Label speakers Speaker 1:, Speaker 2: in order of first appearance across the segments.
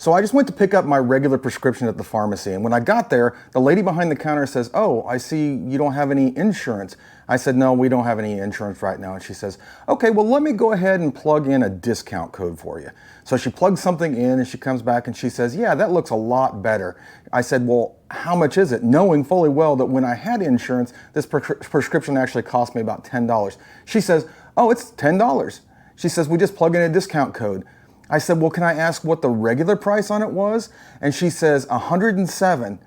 Speaker 1: So I just went to pick up my regular prescription at the pharmacy, and when I got there, the lady behind the counter says, "Oh, I see you don't have any insurance." I said, "No, we don't have any insurance right now." And she says, "Okay, well, let me go ahead and plug in a discount code for you." So she plugs something in and she comes back and she says, "Yeah, that looks a lot better." I said, "Well, how much is it?" Knowing fully well that when I had insurance, this prescription actually cost me about $10. She says, "Oh, it's $10. She says, "We just plug in a discount code." I said, "Well, can I ask what the regular price on it was?" And she says, $107.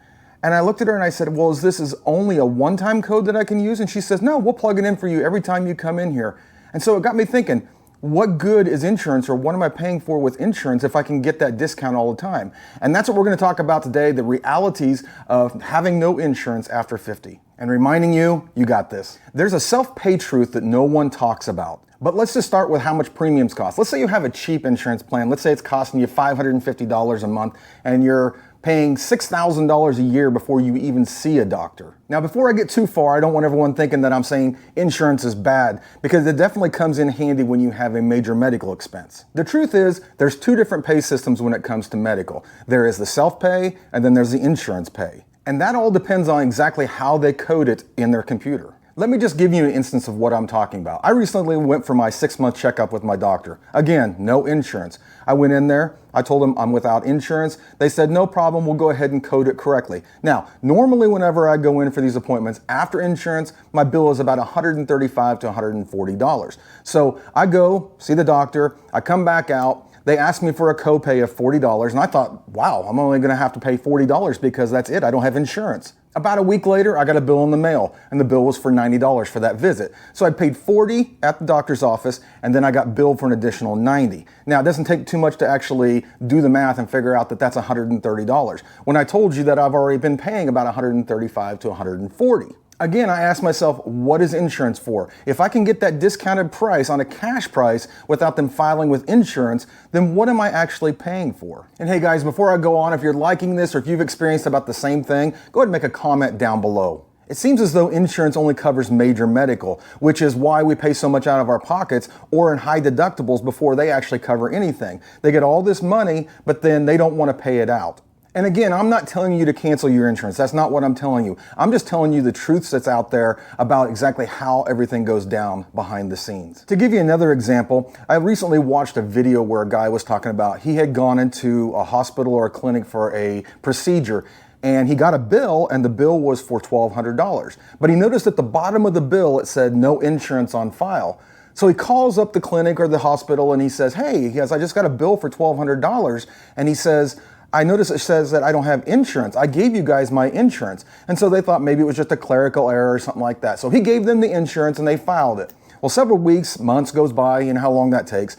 Speaker 1: And I looked at her and I said, "Well, this is only a one-time code that I can use?" And she says, "No, we'll plug it in for you every time you come in here." And so it got me thinking, what good is insurance, or what am I paying for with insurance if I can get that discount all the time? And that's what we're going to talk about today, the realities of having no insurance after 50. And reminding you, you got this. There's a self-pay truth that no one talks about. But let's just start with how much premiums cost. Let's say you have a cheap insurance plan. Let's say it's costing you $550 a month and you're paying $6,000 a year before you even see a doctor. Now, before I get too far, I don't want everyone thinking that I'm saying insurance is bad, because it definitely comes in handy when you have a major medical expense. The truth is, there's two different pay systems when it comes to medical. There is the self-pay and then there's the insurance pay. And that all depends on exactly how they code it in their computer. Let me just give you an instance of what I'm talking about. I recently went for my 6-month checkup with my doctor. Again, no insurance. I went in there, I told them I'm without insurance. They said, "No problem, we'll go ahead and code it correctly." Now, normally whenever I go in for these appointments after insurance, my bill is about $135 to $140. So I go see the doctor, I come back out, they asked me for a copay of $40, and I thought, wow, I'm only gonna have to pay $40 because that's it, I don't have insurance. About a week later, I got a bill in the mail, and the bill was for $90 for that visit. So I paid $40 at the doctor's office, and then I got billed for an additional $90. Now, it doesn't take too much to actually do the math and figure out that that's $130. When I told you that I've already been paying about $135 to $140. Again, I asked myself, what is insurance for? If I can get that discounted price on a cash price without them filing with insurance, then what am I actually paying for? And hey guys, before I go on, if you're liking this or if you've experienced about the same thing, go ahead and make a comment down below. It seems as though insurance only covers major medical, which is why we pay so much out of our pockets or in high deductibles before they actually cover anything. They get all this money, but then they don't want to pay it out. And again, I'm not telling you to cancel your insurance. That's not what I'm telling you. I'm just telling you the truths that's out there about exactly how everything goes down behind the scenes. To give you another example, I recently watched a video where a guy was talking about he had gone into a hospital or a clinic for a procedure, and he got a bill, and the bill was for $1,200. But he noticed at the bottom of the bill it said no insurance on file. So he calls up the clinic or the hospital and he says, "Hey," he goes, "I just got a bill for $1,200. And he says, "I notice it says that I don't have insurance. I gave you guys my insurance." And so they thought maybe it was just a clerical error or something like that. So he gave them the insurance and they filed it. Well, several weeks, months goes by, you know how long that takes,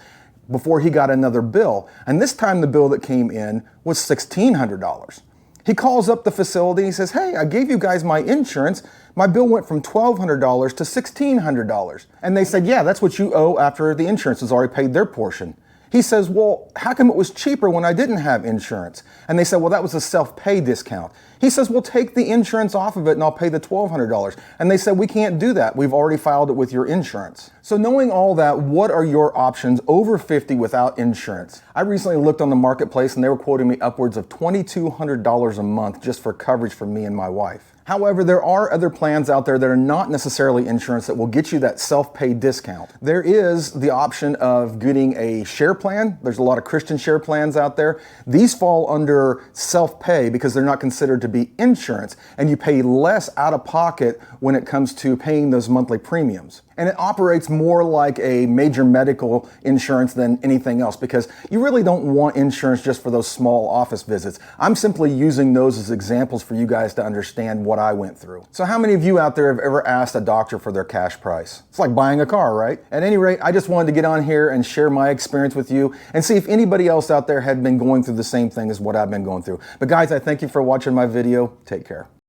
Speaker 1: before he got another bill. And this time the bill that came in was $1,600. He calls up the facility, he says, "Hey, I gave you guys my insurance. My bill went from $1,200 to $1,600. And they said, "Yeah, that's what you owe after the insurance has already paid their portion." He says, "Well, how come it was cheaper when I didn't have insurance?" And they said, "Well, that was a self-pay discount." He says, "Well, take the insurance off of it and I'll pay the $1,200. And they said, "We can't do that. We've already filed it with your insurance." So knowing all that, what are your options over 50 without insurance? I recently looked on the marketplace and they were quoting me upwards of $2,200 a month just for coverage for me and my wife. However, there are other plans out there that are not necessarily insurance that will get you that self-pay discount. There is the option of getting a share plan. There's a lot of Christian share plans out there. These fall under self-pay because they're not considered to be insurance, and you pay less out of pocket when it comes to paying those monthly premiums. And it operates more like a major medical insurance than anything else, because you really don't want insurance just for those small office visits. I'm simply using those as examples for you guys to understand what I went through. So how many of you out there have ever asked a doctor for their cash price? It's like buying a car, right? At any rate, I just wanted to get on here and share my experience with you and see if anybody else out there had been going through the same thing as what I've been going through. But guys, I thank you for watching my video. Take care.